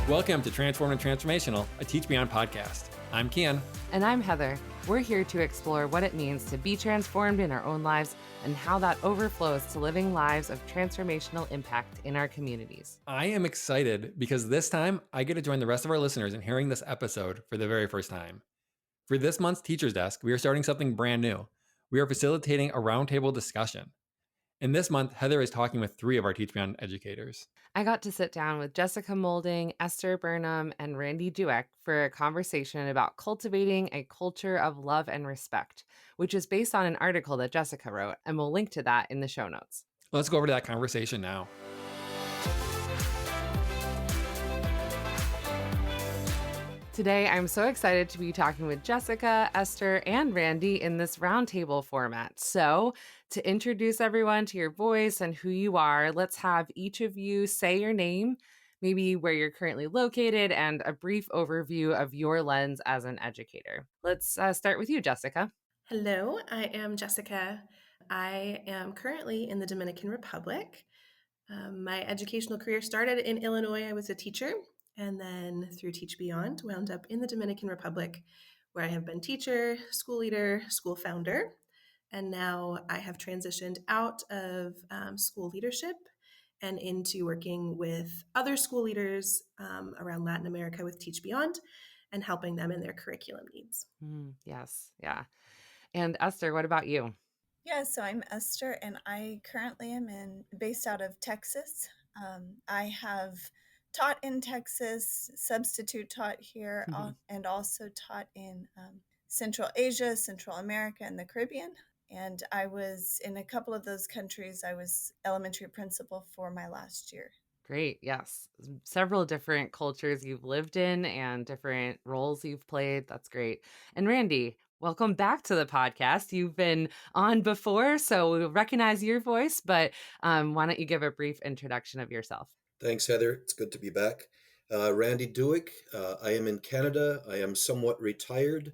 Welcome to Transformed and Transformational, a Teach Beyond podcast. I'm Kian. And I'm Heather. We're here to explore what it means to be transformed in our own lives and how that overflows to living lives of transformational impact in our communities. I am excited because this time I get to join the rest of our listeners in hearing this episode for the very first time. For this month's Teacher's Desk, we are starting something brand new. We are facilitating a roundtable discussion. And this month, Heather is talking with 3 of our Teach Beyond educators. I got to sit down with Jessica Moulding, Esther Burnham, and Randy Dueck for a conversation about cultivating a culture of love and respect, which is based on an article that Jessica wrote, and we'll link to that in the show notes. Let's go over to that conversation now. Today, I'm so excited to be talking with Jessica, Esther, and Randy in this roundtable format. So, to introduce everyone to your voice and who you are, let's have each of you say your name, maybe where you're currently located, and a brief overview of your lens as an educator. Let's start with you, Jessica. Hello, I am Jessica. I am currently in the Dominican Republic. My educational career started in Illinois. I was a teacher, and then through Teach Beyond, wound up in the Dominican Republic, where I have been teacher, school leader, school founder, and now I have transitioned out of school leadership and into working with other school leaders around Latin America with Teach Beyond and helping them in their curriculum needs. Yes, yeah. And Esther, what about you? Yeah, so I'm Esther, and I currently am based out of Texas. I have taught in Texas, substitute taught here, and also taught in Central Asia, Central America, and the Caribbean. And I was in a couple of those countries. I was elementary principal for my last year. Great. Yes. Several different cultures you've lived in and different roles you've played. That's great. And Randy, welcome back to the podcast. You've been on before, so we recognize your voice, but why don't you give a brief introduction of yourself? Thanks, Heather. It's good to be back. Randy Dueck. I am in Canada. I am somewhat retired.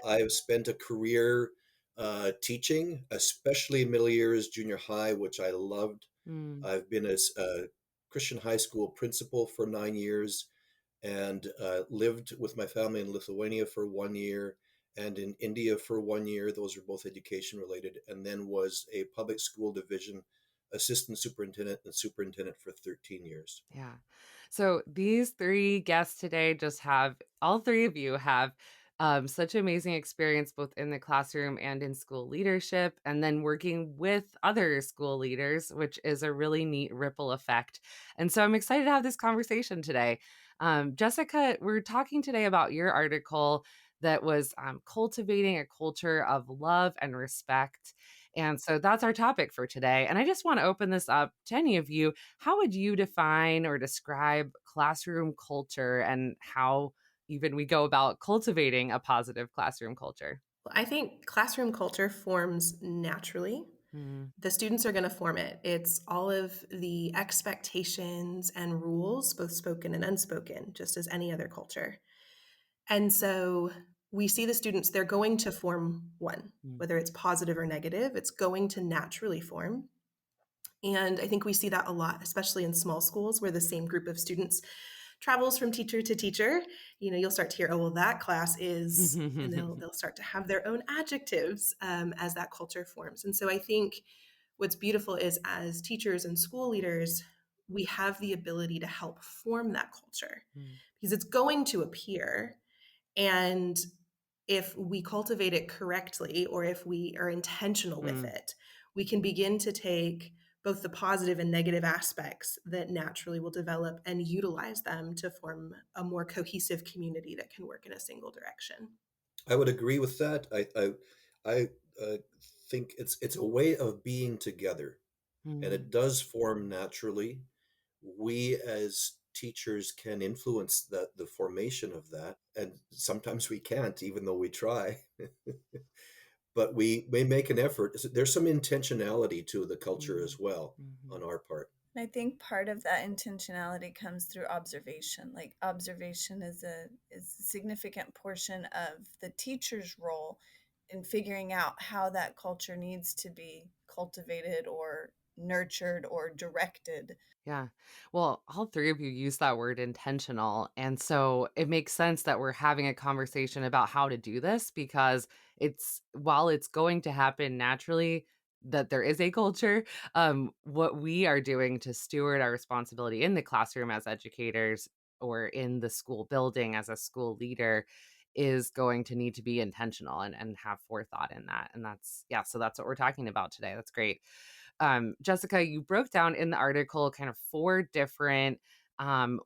I have spent a career teaching, especially middle years, junior high, which I loved. I've been a Christian high school principal for 9 years and lived with my family in Lithuania for 1 year and in India for 1 year. Those are both education related, and then was a public school division assistant superintendent and superintendent for 13 years. Yeah. So these 3 guests today all 3 of you have such amazing experience both in the classroom and in school leadership, and then working with other school leaders, which is a really neat ripple effect. And so I'm excited to have this conversation today. Jessica, we're talking today about your article that was cultivating a culture of love and respect. And so that's our topic for today. And I just want to open this up to any of you. How would you define or describe classroom culture, and how even we go about cultivating a positive classroom culture? I think classroom culture forms naturally. The students are going to form it. It's all of the expectations and rules, both spoken and unspoken, just as any other culture. And so we see the students, they're going to form one, whether it's positive or negative, it's going to naturally form. And I think we see that a lot, especially in small schools where the same group of students travels from teacher to teacher. You'll start to hear, oh, well, that class is, and they'll start to have their own adjectives as that culture forms. And so I think what's beautiful is, as teachers and school leaders, we have the ability to help form that culture because it's going to appear. And if we cultivate it correctly, or if we are intentional with it, we can begin to take both the positive and negative aspects that naturally will develop and utilize them to form a more cohesive community that can work in a single direction. I would agree with that. I think it's a way of being together, and it does form naturally. We as teachers can influence the formation of that, and sometimes we can't, even though we try. But we may make an effort. There's some intentionality to the culture as well on our part. And I think part of that intentionality comes through observation. Like, observation is a significant portion of the teacher's role in figuring out how that culture needs to be cultivated or nurtured or directed. Yeah. Well, all three of you use that word intentional. And so it makes sense that we're having a conversation about how to do this because while it's going to happen naturally, that there is a culture, what we are doing to steward our responsibility in the classroom as educators or in the school building as a school leader is going to need to be intentional and have forethought in that. And yeah, so that's what we're talking about today. That's great. Jessica, you broke down in the article kind of 4 different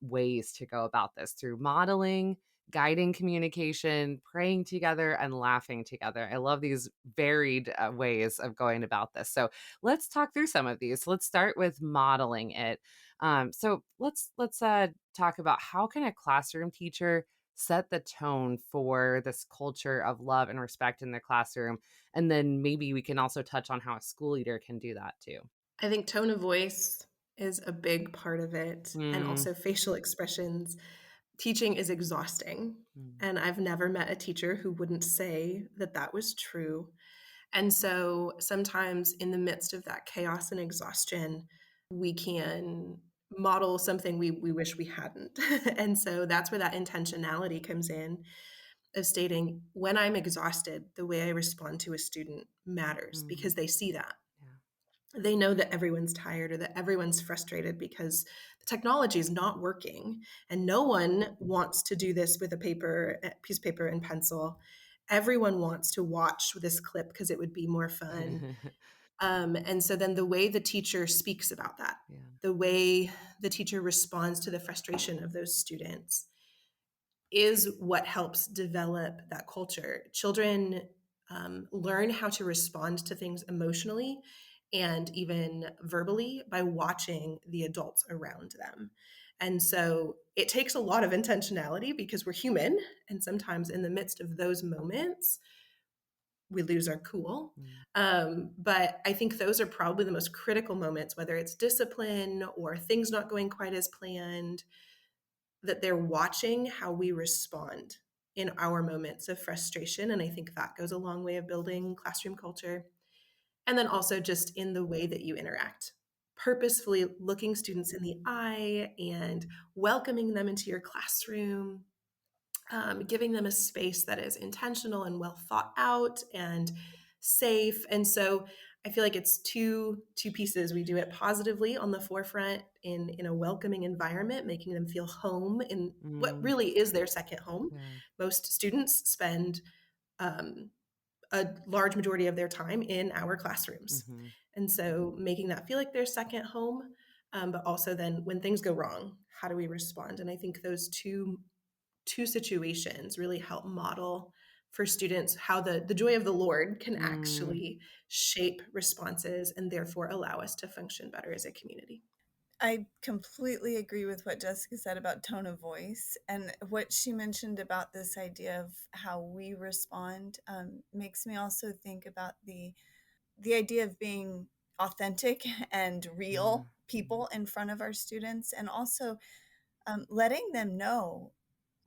ways to go about this through modeling, guiding communication, praying together, and laughing together. I love these varied ways of going about this. So let's talk through some of these. Let's start with modeling it. So let's talk about how can a classroom teacher set the tone for this culture of love and respect in the classroom, and then maybe we can also touch on how a school leader can do that too. I think tone of voice is a big part of it, and Mm, also facial expressions. Teaching is exhausting, mm, and I've never met a teacher who wouldn't say that that was true. And so sometimes in the midst of that chaos and exhaustion, we can model something we wish we hadn't. And so that's where that intentionality comes in, of stating, when I'm exhausted, the way I respond to a student matters, mm, because they see that. yeah. They know that everyone's tired or that everyone's frustrated because the technology is not working, and no one wants to do this with a piece of paper and pencil. Everyone wants to watch this clip because it would be more fun. And so then the way the teacher speaks about that, Yeah. the way the teacher responds to the frustration of those students, is what helps develop that culture. Children learn how to respond to things emotionally and even verbally by watching the adults around them. And so it takes a lot of intentionality because we're human. And sometimes in the midst of those moments, we lose our cool. Mm, But I think those are probably the most critical moments, whether it's discipline or things not going quite as planned, that they're watching how we respond in our moments of frustration. And I think that goes a long way of building classroom culture. And then also just in the way that you interact, purposefully looking students in the eye and welcoming them into your classroom, giving them a space that is intentional and well thought out and safe. And so I feel like it's two pieces. We do it positively on the forefront in a welcoming environment, making them feel home in what mm, really is their second home. yeah. Most students spend um, a large majority of their time in our classrooms. Mhm. And so making that feel like their second home, but also then when things go wrong, how do we respond? And I think those two situations really help model for students how the joy of the Lord can Mm, actually shape responses and therefore allow us to function better as a community. I completely agree with what Jessica said about tone of voice, and what she mentioned about this idea of how we respond makes me also think about the idea of being authentic and yeah. real people in front of our students, and also letting them know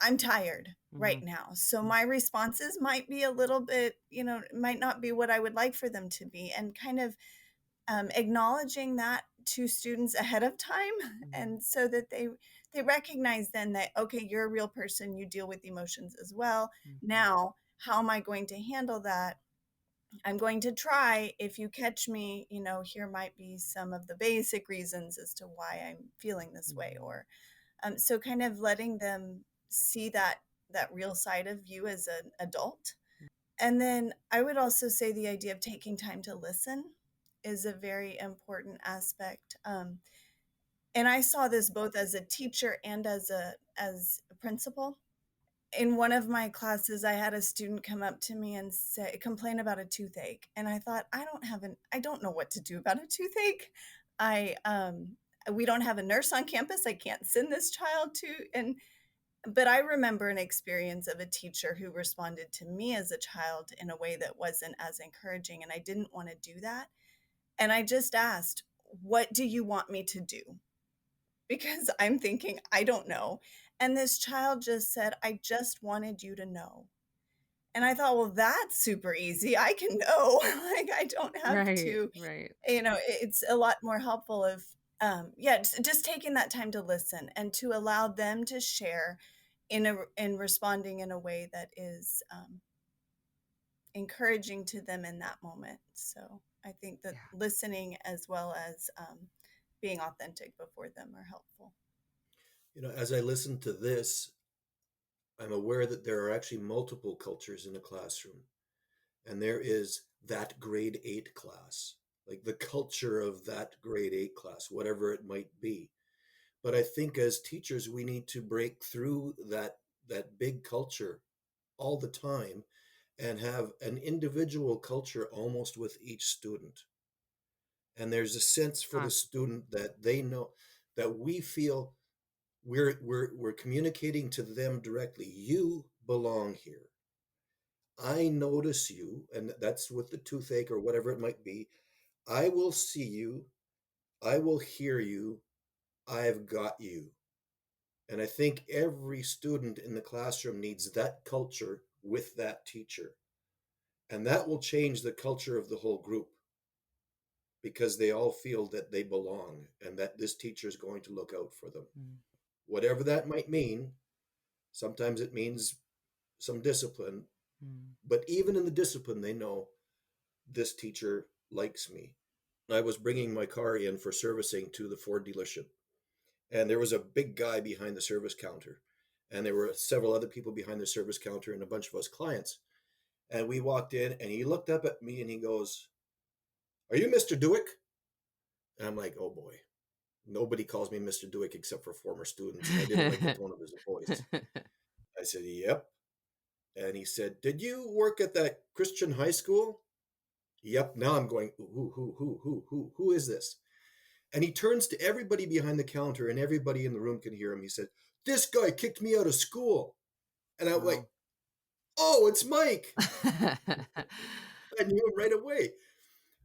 I'm tired right Mhm. now. So my responses might be a little bit, might not be what I would like for them to be, and kind of acknowledging that to students ahead of time, Mhm. and so that they recognize then that, okay, you're a real person, you deal with emotions as well. Mhm. Now, how am I going to handle that? I'm going to try. If you catch me, here might be some of the basic reasons as to why I'm feeling this way, Mhm. or so kind of letting them see that real side of you as an adult. And then I would also say the idea of taking time to listen is a very important aspect. And I saw this both as a teacher and as a principal. In one of my classes, I had a student come up to me and complain about a toothache, and I thought, I don't know what to do about a toothache. I We don't have a nurse on campus. I can't send this child to. And but I remember an experience of a teacher who responded to me as a child in a way that wasn't as encouraging, and I didn't want to do that. And I just asked, what do you want me to do? Because I'm thinking, I don't know. And this child just said, I just wanted you to know. And I thought, well, that's super easy. I can know. Like, I don't have to, Right. it's a lot more helpful if, just taking that time to listen and to allow them to share in responding in a way that is encouraging to them in that moment. So I think that listening as well as being authentic before them are helpful. As I listen to this, I'm aware that there are actually multiple cultures in a classroom. And there is that grade 8 class, like the culture of that grade 8 class, whatever it might be. But I think as teachers, we need to break through that big culture all the time and have an individual culture almost with each student. And there's a sense for the student that they know that we feel we're communicating to them directly. You belong here. I notice you, and that's with the toothache or whatever it might be. I will see you. I will hear you. I've got you. And I think every student in the classroom needs that culture with that teacher. And that will change the culture of the whole group because they all feel that they belong and that this teacher is going to look out for them. Whatever that might mean, sometimes it means some discipline, but even in the discipline, they know this teacher likes me. I was bringing my car in for servicing to the Ford dealership, and there was a big guy behind the service counter, and there were several other people behind the service counter and a bunch of us clients. And we walked in, and he looked up at me and he goes, "Are you Mr. Dueck?" And I'm like, "Oh boy, nobody calls me Mr. Dueck except for former students." And I didn't like the tone of his voice. I said, "Yep." And he said, "Did you work at that Christian high school?" Yep. Now I'm going, who is this? And he turns to everybody behind the counter, and everybody in the room can hear him. He said, "This guy kicked me out of school." And I'm like, "Oh, it's Mike." I knew him right away,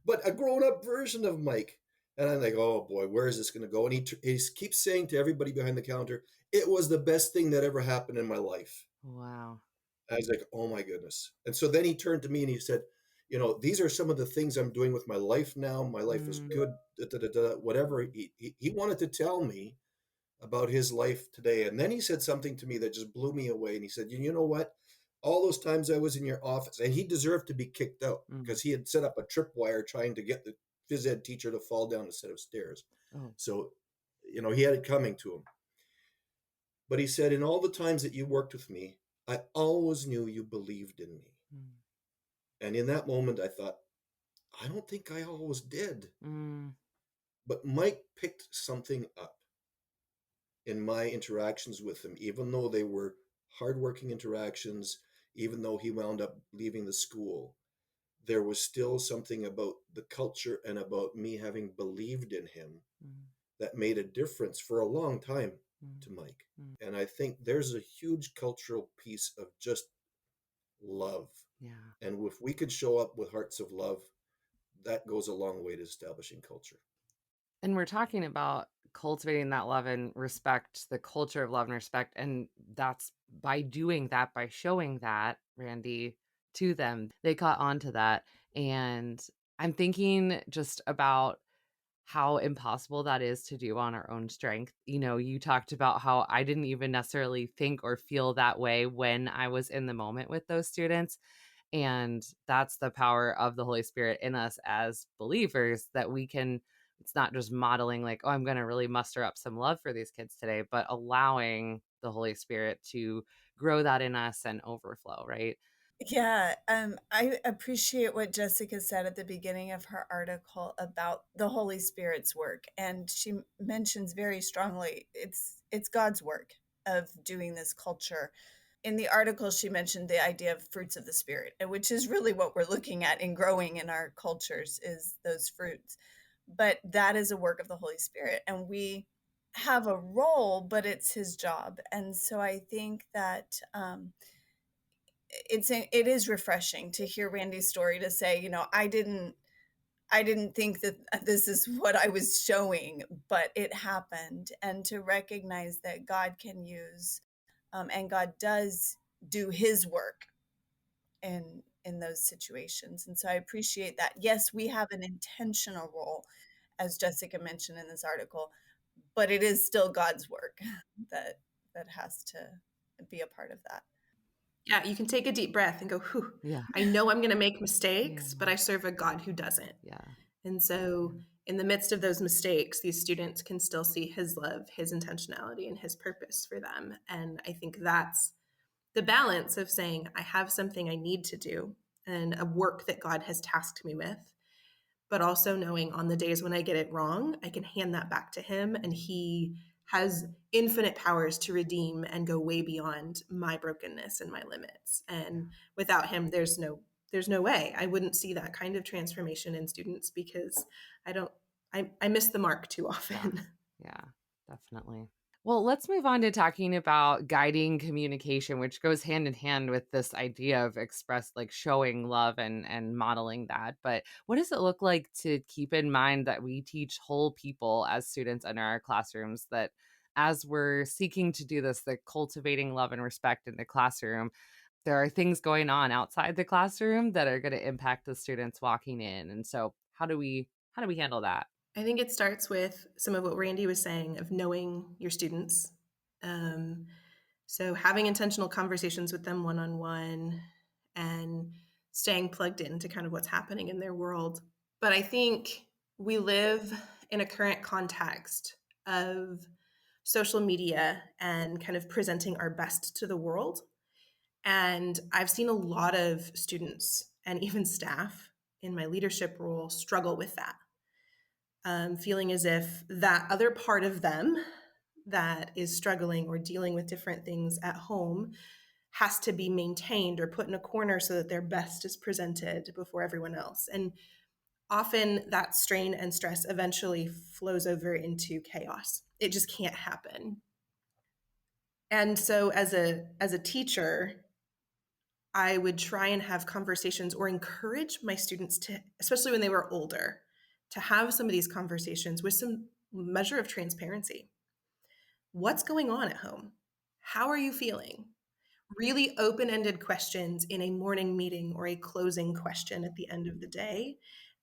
but a grown-up version of Mike. And I'm like, "Oh boy, where is this going to go?" And he keeps saying to everybody behind the counter, "It was the best thing that ever happened in my life." Wow. I was like, "Oh my goodness." And so then he turned to me and he said, "These are some of the things I'm doing with my life now. My life is good, whatever." He wanted to tell me about his life today. And then he said something to me that just blew me away. And he said, "You know what? All those times I was in your office," and he deserved to be kicked out because he had set up a tripwire trying to get the phys ed teacher to fall down a set of stairs. So, he had it coming to him. But he said, "In all the times that you worked with me, I always knew you believed in me." And in that moment, I thought, I don't think I always did. But Mike picked something up in my interactions with him, even though they were hardworking interactions, even though he wound up leaving the school. There was still something about the culture and about me having believed in him that made a difference for a long time to Mike. And I think there's a huge cultural piece of just love. And if we could show up with hearts of love, that goes a long way to establishing culture. And we're talking about cultivating that love and respect, the culture of love and respect. And that's by doing that, by showing that, Randy, to them, they caught on to that. And I'm thinking just about how impossible that is to do on our own strength. You talked about how I didn't even necessarily think or feel that way when I was in the moment with those students. And that's the power of the Holy Spirit in us as believers, that we can, it's not just modeling like, oh, I'm going to really muster up some love for these kids today, but allowing the Holy Spirit to grow that in us and overflow, right? Yeah, I appreciate what Jessica said at the beginning of her article about the Holy Spirit's work, and she mentions very strongly it's God's work of doing this culture. In the article, she mentioned the idea of fruits of the Spirit, which is really what we're looking at in growing in our cultures, is those fruits. But that is a work of the Holy Spirit, and we have a role, but it's His job. And so I think that it is refreshing to hear Randy's story, to say, I didn't think that this is what I was showing, but it happened. And to recognize that God can use, and God does do His work in those situations. And so I appreciate that. Yes, we have an intentional role, as Jessica mentioned in this article, but it is still God's work that has to be a part of that. Yeah, you can take a deep breath and go, whew, Yeah. I know I'm going to make mistakes, Yeah. but I serve a God who doesn't. Yeah. And so in the midst of those mistakes, these students can still see his love, his intentionality, and his purpose for them. And I think that's the balance of saying, I have something I need to do and a work that God has tasked me with, but also knowing on the days when I get it wrong, I can hand that back to him, and he has infinite powers to redeem and go way beyond my brokenness and my limits. And without him, there's no way I wouldn't see that kind of transformation in students, because I miss the mark too often. Yeah, definitely. Well, let's move on to talking about guiding communication, which goes hand in hand with this idea of like showing love and modeling that. But what does it look like to keep in mind that we teach whole people as students in our classrooms, that as we're seeking to do this, the cultivating love and respect in the classroom, there are things going on outside the classroom that are going to impact the students walking in. And so how do we handle that? I think it starts with some of what Randy was saying of knowing your students. So having intentional conversations with them one-on-one and staying plugged into kind of what's happening in their world. But I think we live in a current context of social media and kind of presenting our best to the world. And I've seen a lot of students and even staff in my leadership role struggle with that, feeling as if that other part of them that is struggling or dealing with different things at home has to be maintained or put in a corner so that their best is presented before everyone else. And often that strain and stress eventually flows over into chaos. It just can't happen. And so as a teacher, I would try and have conversations or encourage my students to, especially when they were older, to have some of these conversations with some measure of transparency. What's going on at home? How are you feeling? Really open-ended questions in a morning meeting or a closing question at the end of the day.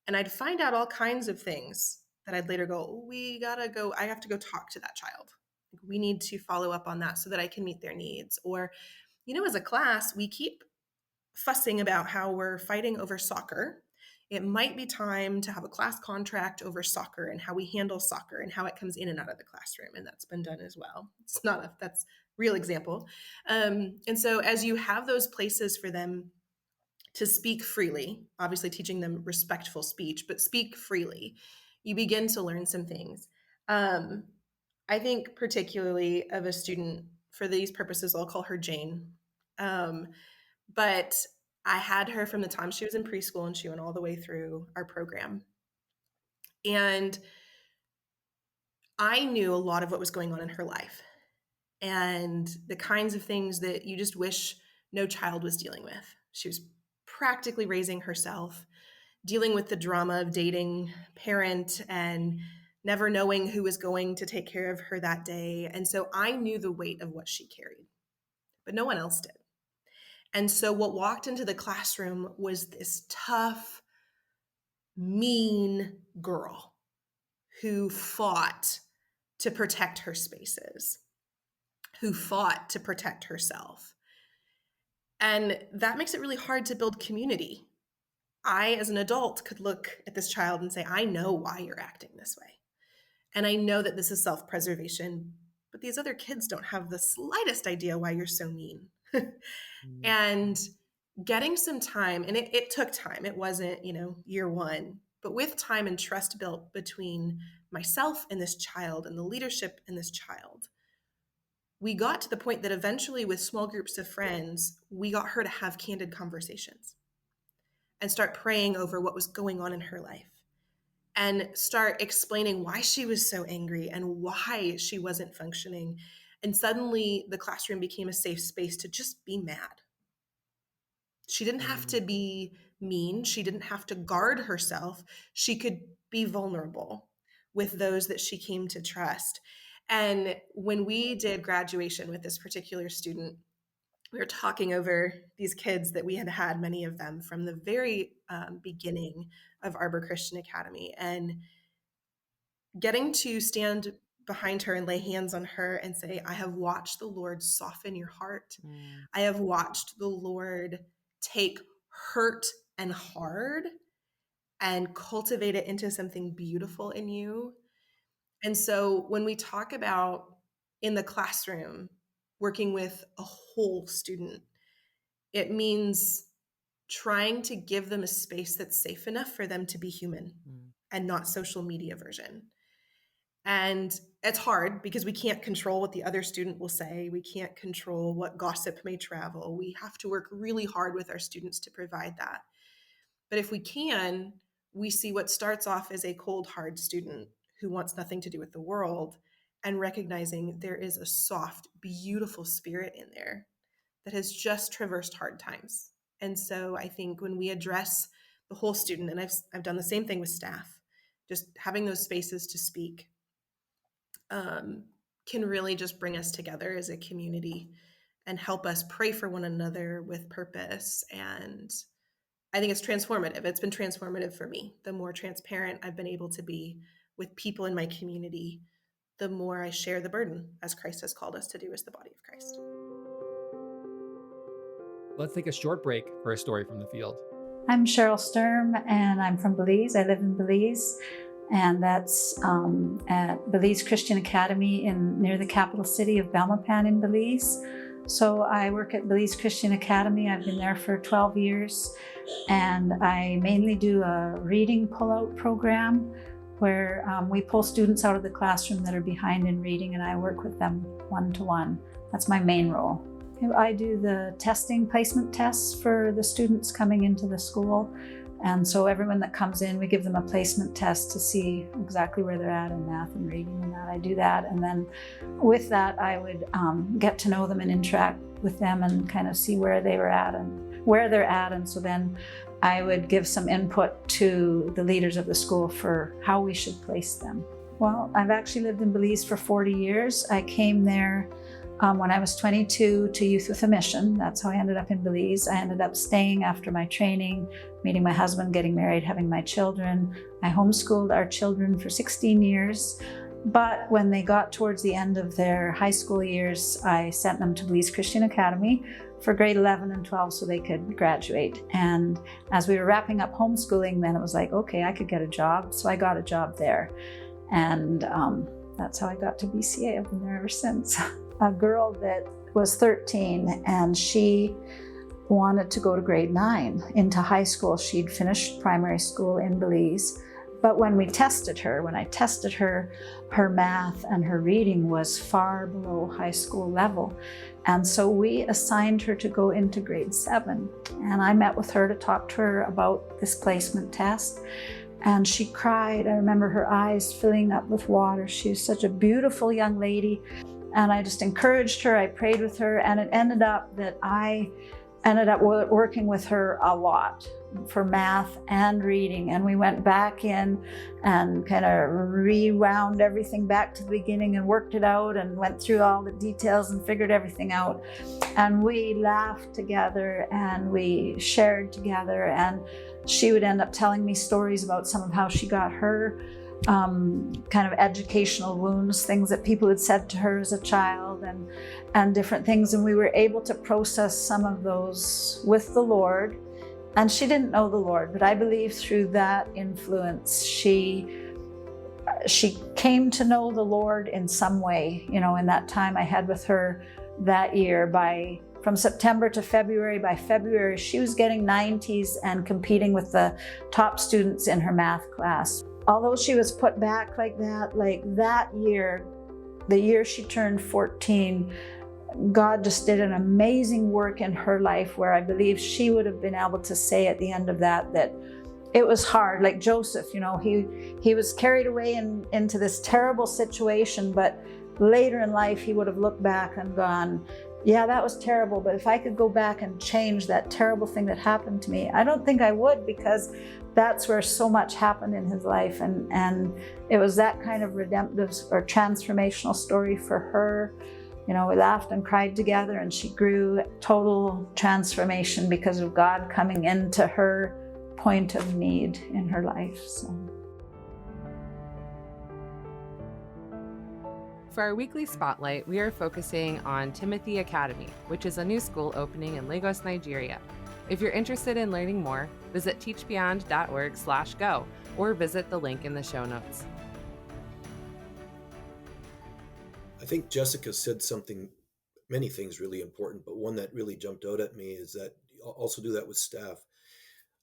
And I'd find out all kinds of things that I'd later go, I have to go talk to that child. We need to follow up on that so that I can meet their needs. Or, as a class, we keep fussing about how we're fighting over soccer. It might be time to have a class contract over soccer and how we handle soccer and how it comes in and out of the classroom. And that's been done as well. That's real example. And so as you have those places for them to speak freely, obviously teaching them respectful speech, but speak freely, you begin to learn some things. I think particularly of a student, for these purposes, I'll call her Jane. But I had her from the time she was in preschool, and she went all the way through our program. And I knew a lot of what was going on in her life and the kinds of things that you just wish no child was dealing with. She was practically raising herself, dealing with the drama of dating, parent, and never knowing who was going to take care of her that day. And so I knew the weight of what she carried, but no one else did. And so what walked into the classroom was this tough, mean girl who fought to protect her spaces, who fought to protect herself. And that makes it really hard to build community. I, as an adult, could look at this child and say, I know why you're acting this way. And I know that this is self-preservation, but these other kids don't have the slightest idea why you're so mean. And getting some time, and it took time. It wasn't, year one, but with time and trust built between myself and this child and the leadership in this child, we got to the point that eventually with small groups of friends, we got her to have candid conversations and start praying over what was going on in her life and start explaining why she was so angry and why she wasn't functioning. And suddenly the classroom became a safe space to just be mad. She didn't have to be mean. She didn't have to guard herself. She could be vulnerable with those that she came to trust. And when we did graduation with this particular student, we were talking over these kids that we had, many of them from the very beginning of Arbor Christian Academy, and getting to stand behind her and lay hands on her and say, I have watched the Lord soften your heart. I have watched the Lord take hurt and hard and cultivate it into something beautiful in you. And so when we talk about in the classroom, working with a whole student, it means trying to give them a space that's safe enough for them to be human and not social media version. And it's hard because we can't control what the other student will say. We can't control what gossip may travel. We have to work really hard with our students to provide that. But if we can, we see what starts off as a cold, hard student who wants nothing to do with the world, and recognizing there is a soft, beautiful spirit in there that has just traversed hard times. And so I think when we address the whole student, and I've done the same thing with staff, just having those spaces to speak can really just bring us together as a community and help us pray for one another with purpose. And I think it's transformative. It's been transformative for me. The more transparent I've been able to be with people in my community, the more I share the burden as Christ has called us to do as the body of Christ. Let's take a short break for a story from the field. I'm Cheryl Sturm, and I'm from Belize. I live in Belize, and that's at Belize Christian Academy near the capital city of Belmopan in Belize. So I work at Belize Christian Academy. I've been there for 12 years, and I mainly do a reading pull-out program where we pull students out of the classroom that are behind in reading, and I work with them one-to-one. That's my main role. I do the placement tests for the students coming into the school. And so everyone that comes in, we give them a placement test to see exactly where they're at in math and reading and that. I do that. And then with that, I would get to know them and interact with them and kind of see where they were at and where they're at. And so then I would give some input to the leaders of the school for how we should place them. Well, I've actually lived in Belize for 40 years. I came there when I was 22 to Youth with a Mission. That's how I ended up in Belize. I ended up staying after my training, meeting my husband, getting married, having my children. I homeschooled our children for 16 years. But when they got towards the end of their high school years, I sent them to Belize Christian Academy for grade 11 and 12 so they could graduate. And as we were wrapping up homeschooling, then it was like, okay, I could get a job. So I got a job there. And that's how I got to BCA. I've been there ever since. A girl that was 13 and she wanted to go to grade 9 into high school. She'd finished primary school in Belize. But when I tested her, her math and her reading was far below high school level. And so we assigned her to go into grade 7. And I met with her to talk to her about this placement test. And she cried. I remember her eyes filling up with water. She was such a beautiful young lady. And I just encouraged her, I prayed with her, and it ended up that I ended up working with her a lot for math and reading. And we went back in and kind of rewound everything back to the beginning and worked it out and went through all the details and figured everything out. And we laughed together and we shared together. And she would end up telling me stories about some of how she got her kind of educational wounds, things that people had said to her as a child and different things. And we were able to process some of those with the Lord. And she didn't know the Lord, but I believe through that influence, she came to know the Lord in some way. You know, in that time I had with her that year, from September to February, by February, she was getting 90s and competing with the top students in her math class. Although she was put back like that year, the year she turned 14, God just did an amazing work in her life where I believe she would have been able to say at the end of that it was hard. Like Joseph, you know, he was carried away into this terrible situation, but later in life he would have looked back and gone, yeah, that was terrible, but if I could go back and change that terrible thing that happened to me, I don't think I would, because that's where so much happened in his life. And it was that kind of redemptive or transformational story for her We laughed and cried together, and she grew. Total transformation because of God coming into her point of need in her life. For our weekly spotlight, we are focusing on Timothy Academy, which is a new school opening in Lagos, Nigeria. If you're interested in learning more, visit teachbeyond.org/go or visit the link in the show notes. I think Jessica said many things really important, but one that really jumped out at me is that also do that with staff.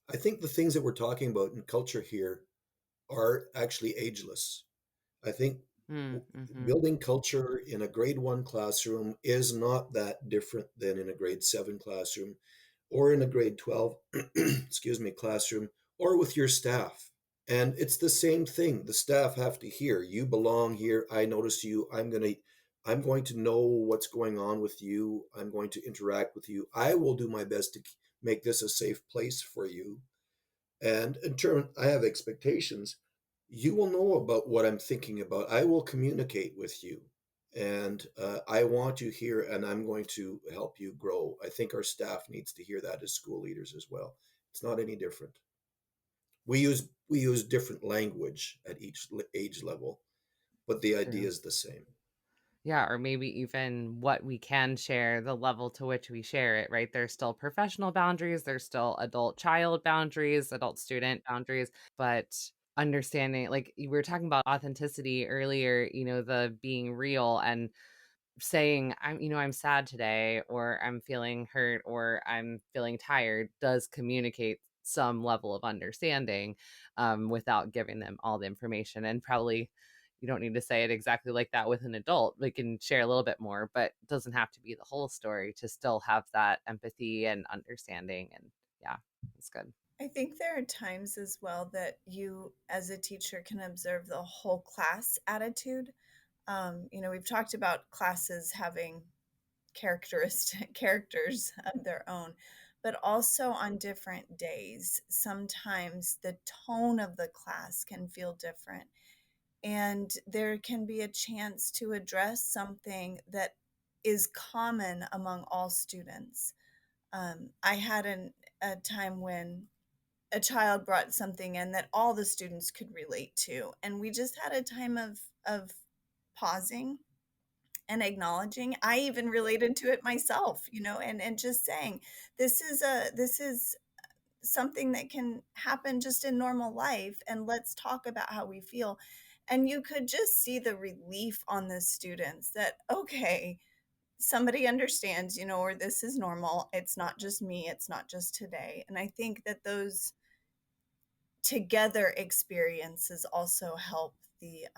I think the things that we're talking about in culture here are actually ageless. I think Mm-hmm. building culture in a grade 1 classroom is not that different than in a grade 7 classroom or in a grade 12 classroom, or with your staff. And it's the same thing. The staff have to hear you belong here. I notice you. I'm going to know what's going on with you. I'm going to interact with you. I will do my best to make this a safe place for you. And in turn, I have expectations. You will know about what I'm thinking about. I will communicate with you. And I want you here, and I'm going to help you grow. I think our staff needs to hear that as school leaders as well. It's not any different. We use different language at each age level, but the idea is the same. Yeah, or maybe even what we can share, the level to which we share it, right? There's still professional boundaries, there's still adult child boundaries, adult student boundaries, but understanding, like we were talking about authenticity earlier, the being real and saying I'm sad today, or I'm feeling hurt, or I'm feeling tired, does communicate some level of understanding, without giving them all the information. And probably you don't need to say it exactly like that with an adult. We can share a little bit more, but it doesn't have to be the whole story to still have that empathy and understanding. And yeah, it's good. I think there are times as well that you, as a teacher, can observe the whole class attitude. We've talked about classes having characters of their own, but also on different days, sometimes the tone of the class can feel different. And there can be a chance to address something that is common among all students. I had a time when a child brought something in that all the students could relate to, and we just had a time of pausing and acknowledging. I even related to it myself, and just saying, this is something that can happen just in normal life, and let's talk about how we feel. And you could just see the relief on the students that, okay, somebody understands, or this is normal. It's not just me. It's not just today. And I think that those together experiences also help the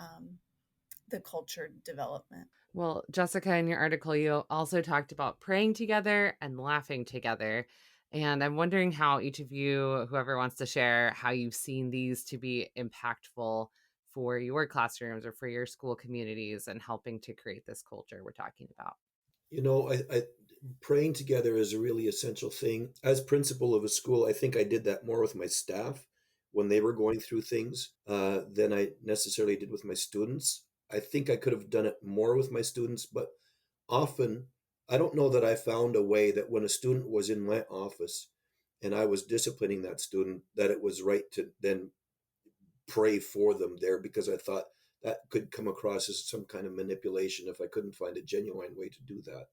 culture development. Well, Jessica, in your article, you also talked about praying together and laughing together. And I'm wondering how each of you, whoever wants to share, how you've seen these to be impactful for your classrooms or for your school communities and helping to create this culture we're talking about. Praying together is a really essential thing. As principal of a school, I think I did that more with my staff when they were going through things than I necessarily did with my students. I think I could have done it more with my students, but often I don't know that I found a way that when a student was in my office and I was disciplining that student, that it was right to then pray for them there, because I thought that could come across as some kind of manipulation if I couldn't find a genuine way to do that.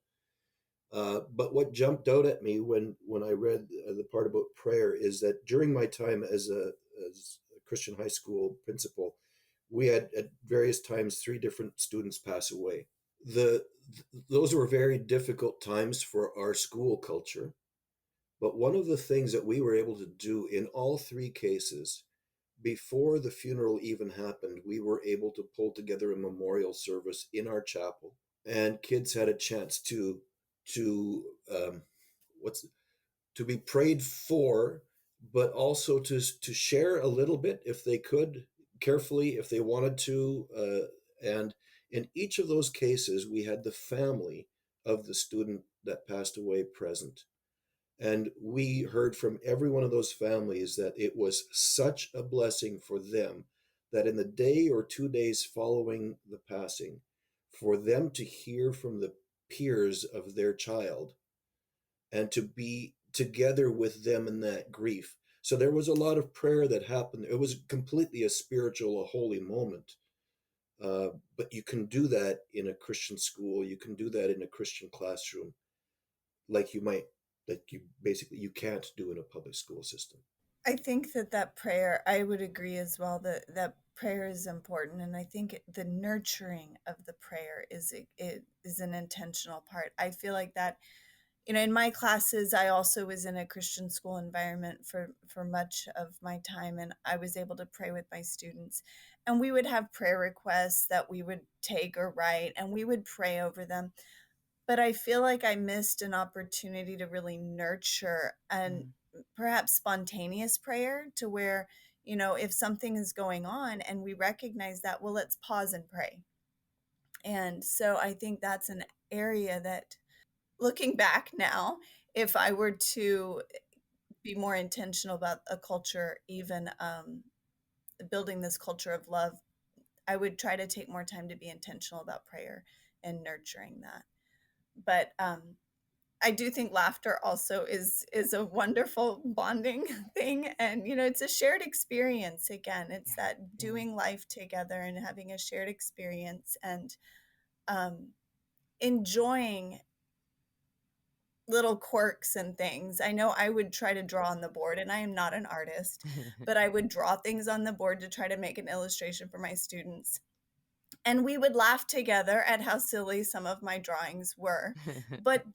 But what jumped out at me when I read the part about prayer is that during my time as a Christian high school principal, we had at various times 3 different students pass away. Those were very difficult times for our school culture. But one of the things that we were able to do in all 3 cases, before the funeral even happened, we were able to pull together a memorial service in our chapel, and kids had a chance to what's to be prayed for, but also to share a little bit if they could, carefully if they wanted to. And in each of those cases, we had the family of the student that passed away present. And we heard from every one of those families that it was such a blessing for them that in the day or 2 days following the passing, for them to hear from the peers of their child and to be together with them in that grief. So there was a lot of prayer that happened. It was completely a spiritual, a holy moment. But you can do that in a Christian school. You can do that in a Christian classroom, like you can't do in a public school system. I think that prayer, I would agree as well that prayer is important, and I think the nurturing of the prayer it is an intentional part. I feel like that, in my classes, I also was in a Christian school environment for much of my time, and I was able to pray with my students, and we would have prayer requests that we would take or write, and we would pray over them. But I feel like I missed an opportunity to really nurture and perhaps spontaneous prayer, to where, if something is going on and we recognize that, well, let's pause and pray. And so I think that's an area that, looking back now, if I were to be more intentional about a culture, even building this culture of love, I would try to take more time to be intentional about prayer and nurturing that. But I do think laughter also is a wonderful bonding thing, and it's a shared experience. Again, it's that doing life together and having a shared experience, and enjoying little quirks and things. I know I would try to draw on the board, and I am not an artist, but I would draw things on the board to try to make an illustration for my students. And we would laugh together at how silly some of my drawings were. But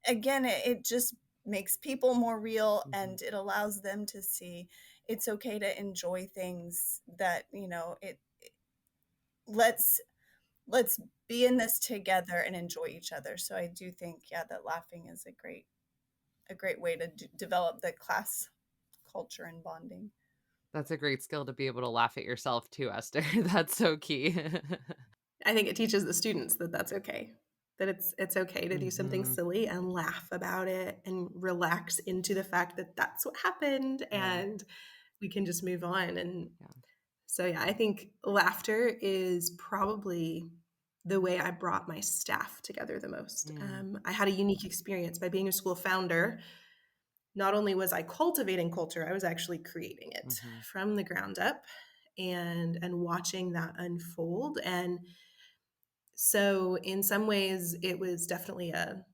again, it just makes people more real, and it allows them to see it's okay to enjoy things that, let's be in this together and enjoy each other. So I do think, that laughing is a great way to develop the class culture and bonding. That's a great skill to be able to laugh at yourself too, Esther. That's so key. I think it teaches the students that that's okay, that it's okay to do something silly and laugh about it and relax into the fact that that's what happened, and we can just move on. And so, I think laughter is probably the way I brought my staff together the most. I had a unique experience by being a school founder. Not only was I cultivating culture, I was actually creating it from the ground up, and watching that unfold. And so in some ways it was definitely a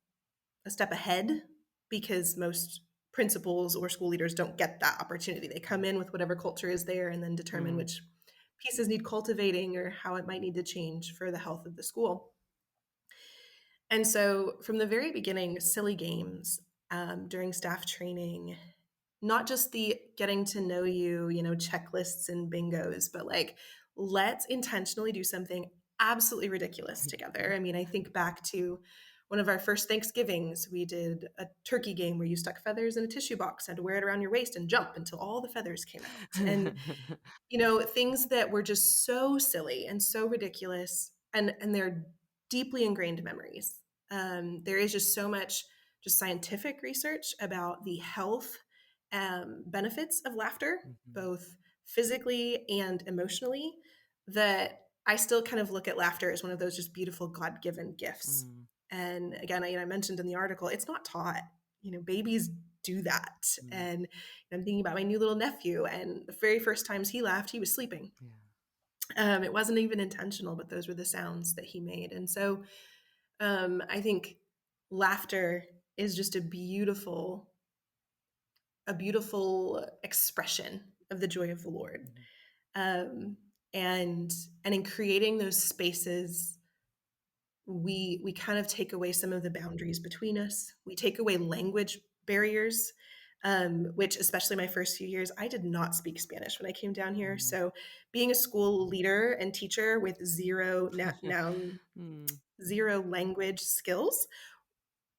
step ahead, because most principals or school leaders don't get that opportunity. They come in with whatever culture is there and then determine which pieces need cultivating or how it might need to change for the health of the school. And so from the very beginning, silly games during staff training, not just the getting to know you, checklists and bingos, but like, let's intentionally do something absolutely ridiculous together. I mean, I think back to one of our first Thanksgivings, we did a turkey game where you stuck feathers in a tissue box, had to wear it around your waist and jump until all the feathers came out. And, things that were just so silly and so ridiculous, and they're deeply ingrained memories. There is just so much just scientific research about the health benefits of laughter, both physically and emotionally, that I still kind of look at laughter as one of those just beautiful God-given gifts. And again, I mentioned in the article, it's not taught. Babies do that. And I'm thinking about my new little nephew, and the very first times he laughed, he was sleeping. It wasn't even intentional, but those were the sounds that he made. And so I think laughter is just a beautiful expression of the joy of the Lord. And in creating those spaces, we kind of take away some of the boundaries between us. We take away language barriers, which, especially my first few years, I did not speak Spanish when I came down here. So being a school leader and teacher with zero language skills,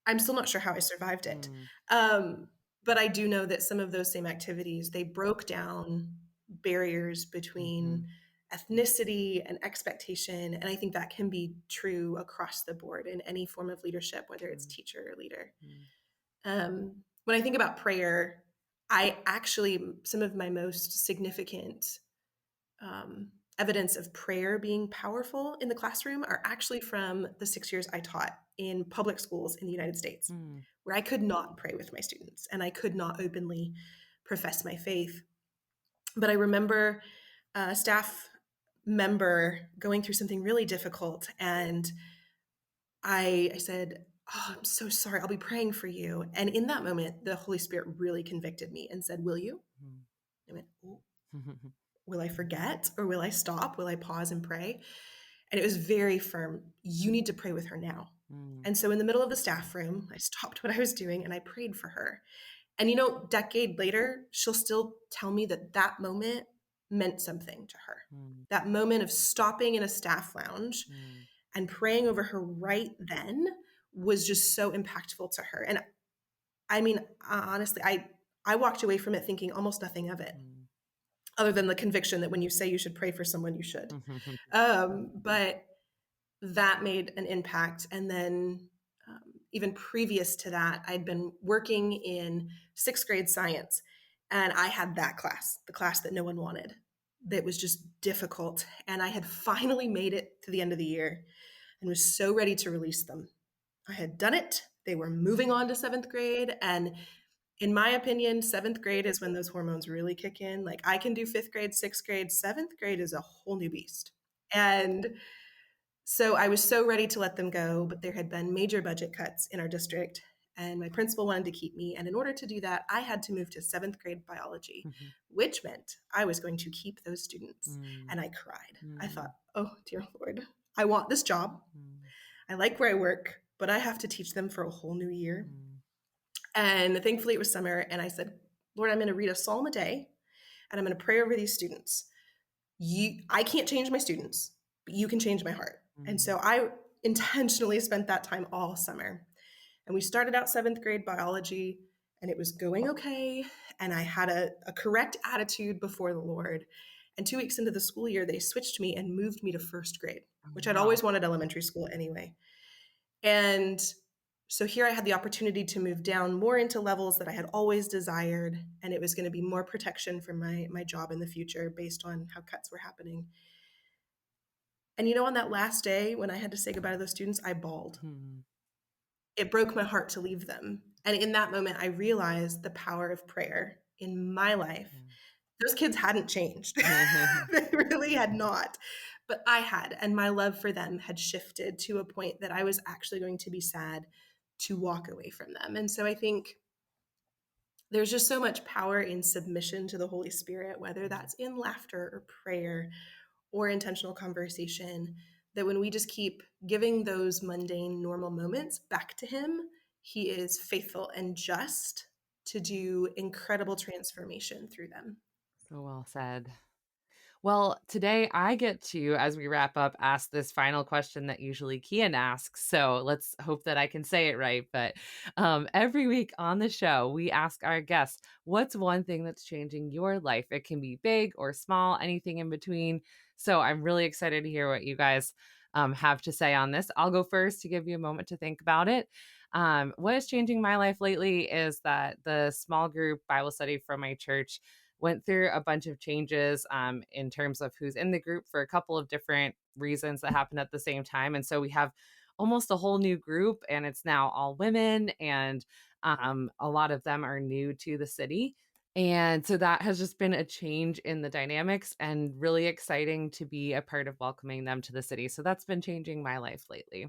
I'm still not sure how I survived it. But I do know that some of those same activities, they broke down barriers between ethnicity and expectation. And I think that can be true across the board in any form of leadership, whether it's teacher or leader. When I think about prayer, some of my most significant evidence of prayer being powerful in the classroom are actually from the 6 years I taught in public schools in the United States, where I could not pray with my students and I could not openly profess my faith. But I remember a staff member going through something really difficult, and I said, "Oh, I'm so sorry. I'll be praying for you." And in that moment, the Holy Spirit really convicted me and said, "Will you?" I went, "Oh, will I forget, or will I stop? Will I pause and pray?" And it was very firm. "You need to pray with her now." And so in the middle of the staff room, I stopped what I was doing and I prayed for her. And decade later, she'll still tell me that that moment meant something to her. That moment of stopping in a staff lounge and praying over her right then was just so impactful to her. And I mean, honestly, I walked away from it thinking almost nothing of it, other than the conviction that when you say you should pray for someone, you should. But that made an impact. And then even previous to that, I'd been working in 6th grade science, and I had that class, the class that no one wanted, that was just difficult. And I had finally made it to the end of the year and was so ready to release them. I had done it. They were moving on to 7th grade. And in my opinion, 7th grade is when those hormones really kick in. Like, I can do 5th grade, 6th grade, 7th grade is a whole new beast. And so I was so ready to let them go, but there had been major budget cuts in our district, and my principal wanted to keep me. And in order to do that, I had to move to 7th grade biology, which meant I was going to keep those students. And I cried. I thought, oh, dear Lord, I want this job. I like where I work, but I have to teach them for a whole new year. And thankfully it was summer, and I said, Lord, I'm going to read a psalm a day, and I'm going to pray over these students. I can't change my students, but you can change my heart. And so I intentionally spent that time all summer. And we started out 7th grade biology, and it was going okay. And I had a correct attitude before the Lord. And 2 weeks into the school year, they switched me and moved me to 1st grade, which I'd always wanted elementary school anyway. And so here I had the opportunity to move down more into levels that I had always desired. And it was going to be more protection for my job in the future based on how cuts were happening. And on that last day when I had to say goodbye to those students, I bawled. It broke my heart to leave them. And in that moment, I realized the power of prayer in my life. Those kids hadn't changed. They really had not. But I had, and my love for them had shifted to a point that I was actually going to be sad to walk away from them. And so I think there's just so much power in submission to the Holy Spirit, whether that's in laughter or prayer or intentional conversation, that when we just keep giving those mundane, normal moments back to Him, He is faithful and just to do incredible transformation through them. So well said. Well, today I get to, as we wrap up, ask this final question that usually Kian asks. So let's hope that I can say it right. But every week on the show, we ask our guests, what's one thing that's changing your life? It can be big or small, anything in between. So I'm really excited to hear what you guys have to say on this. I'll go first to give you a moment to think about it. What is changing my life lately is that the small group Bible study from my church went through a bunch of changes in terms of who's in the group for a couple of different reasons that happened at the same time. And so we have almost a whole new group, and it's now all women, and a lot of them are new to the city. And so that has just been a change in the dynamics and really exciting to be a part of welcoming them to the city. So that's been changing my life lately.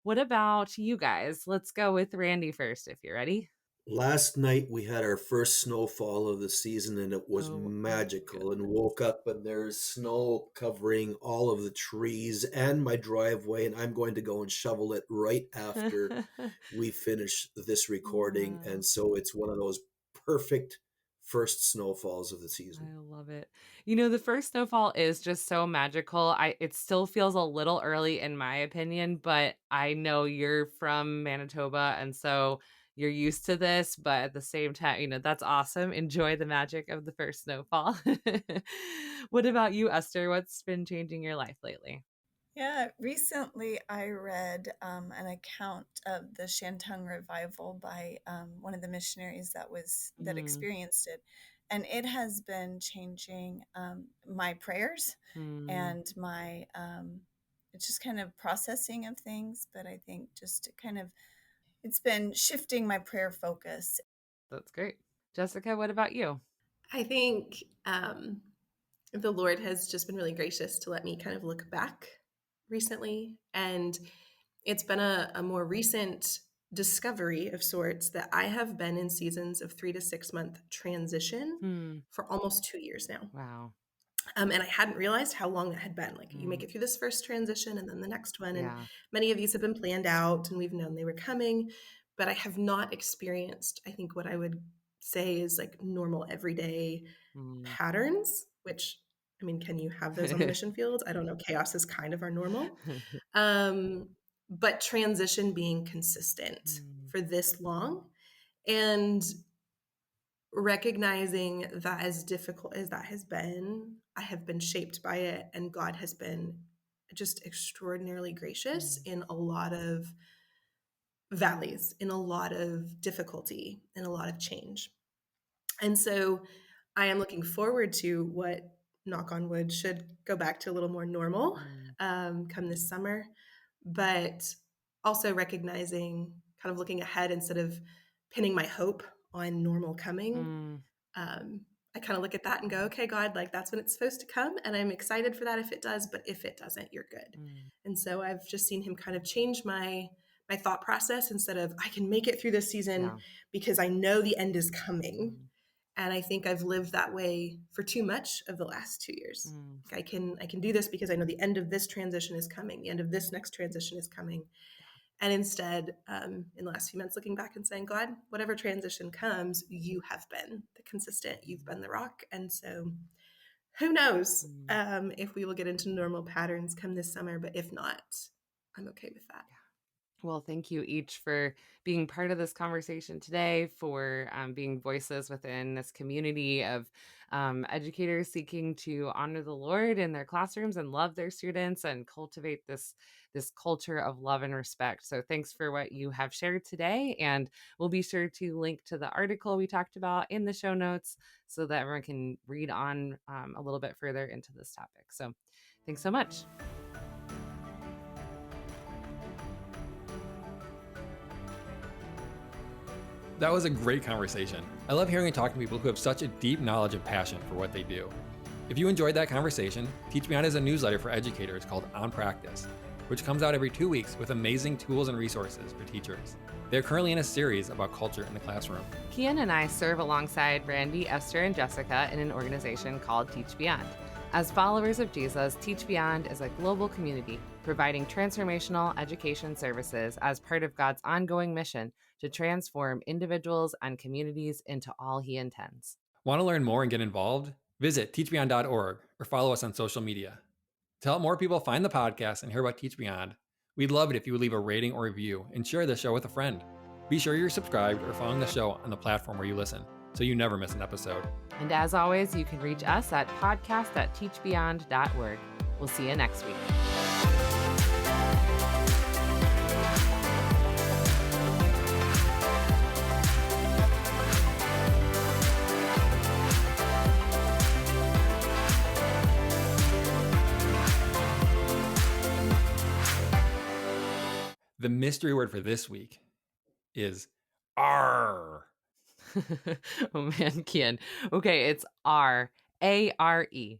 What about you guys? Let's go with Randy first, if you're ready. Last night we had our first snowfall of the season, and it was magical, and woke up and there's snow covering all of the trees and my driveway, and I'm going to go and shovel it right after we finish this recording. Wow. And so it's one of those perfect first snowfalls of the season. I love it. The first snowfall is just so magical. It still feels a little early in my opinion, but I know you're from Manitoba and so you're used to this, but at the same time, that's awesome. Enjoy the magic of the first snowfall. What about you, Esther? What's been changing your life lately? Yeah, recently I read an account of the Shantung revival by one of the missionaries that experienced it, and it has been changing my prayers and my it's just kind of processing of things. But I think just to kind of, it's been shifting my prayer focus. That's great. Jessica, what about you? I think the Lord has just been really gracious to let me kind of look back recently. And it's been a more recent discovery of sorts that I have been in seasons of 3 to 6 month transition for almost 2 years now. Wow. And I hadn't realized how long that had been. Like, you make it through this first transition and then the next one. And many of these have been planned out and we've known they were coming, but I have not experienced, I think, what I would say is like normal everyday patterns, which, I mean, can you have those on the mission field? I don't know. Chaos is kind of our normal. But transition being consistent for this long and recognizing that as difficult as that has been, I have been shaped by it, and God has been just extraordinarily gracious in a lot of valleys, in a lot of difficulty, in a lot of change. And so I am looking forward to what, knock on wood, should go back to a little more normal come this summer, but also recognizing, kind of looking ahead instead of pinning my hope on normal coming. I kind of look at that and go, okay, God, like that's when it's supposed to come. And I'm excited for that if it does, but if it doesn't, you're good. And so I've just seen him kind of change my thought process. Instead of, I can make it through this season because I know the end is coming. And I think I've lived that way for too much of the last 2 years. I can do this because I know the end of this transition is coming. The end of this next transition is coming. And instead, in the last few months, looking back and saying, God, whatever transition comes, you have been the consistent, you've been the rock. And so who knows if we will get into normal patterns come this summer, but if not, I'm okay with that. Well, thank you each for being part of this conversation today, for being voices within this community of educators seeking to honor the Lord in their classrooms and love their students and cultivate this culture of love and respect. So thanks for what you have shared today. And we'll be sure to link to the article we talked about in the show notes so that everyone can read on a little bit further into this topic. So thanks so much. That was a great conversation. I love hearing and talking to people who have such a deep knowledge and passion for what they do. If you enjoyed that conversation, Teach Beyond is a newsletter for educators called On Practice, which comes out every 2 weeks with amazing tools and resources for teachers. They're currently in a series about culture in the classroom. Kian and I serve alongside Randy, Esther, and Jessica in an organization called Teach Beyond. As followers of Jesus, Teach Beyond is a global community providing transformational education services as part of God's ongoing mission to transform individuals and communities into all He intends. Want to learn more and get involved? Visit teachbeyond.org or follow us on social media. To help more people find the podcast and hear about Teach Beyond, we'd love it if you would leave a rating or review and share the show with a friend. Be sure you're subscribed or following the show on the platform where you listen, so you never miss an episode. And as always, you can reach us at podcast@teachbeyond.org. We'll see you next week. The mystery word for this week is R. Oh man, Kian. Okay, it's R. A-R-E.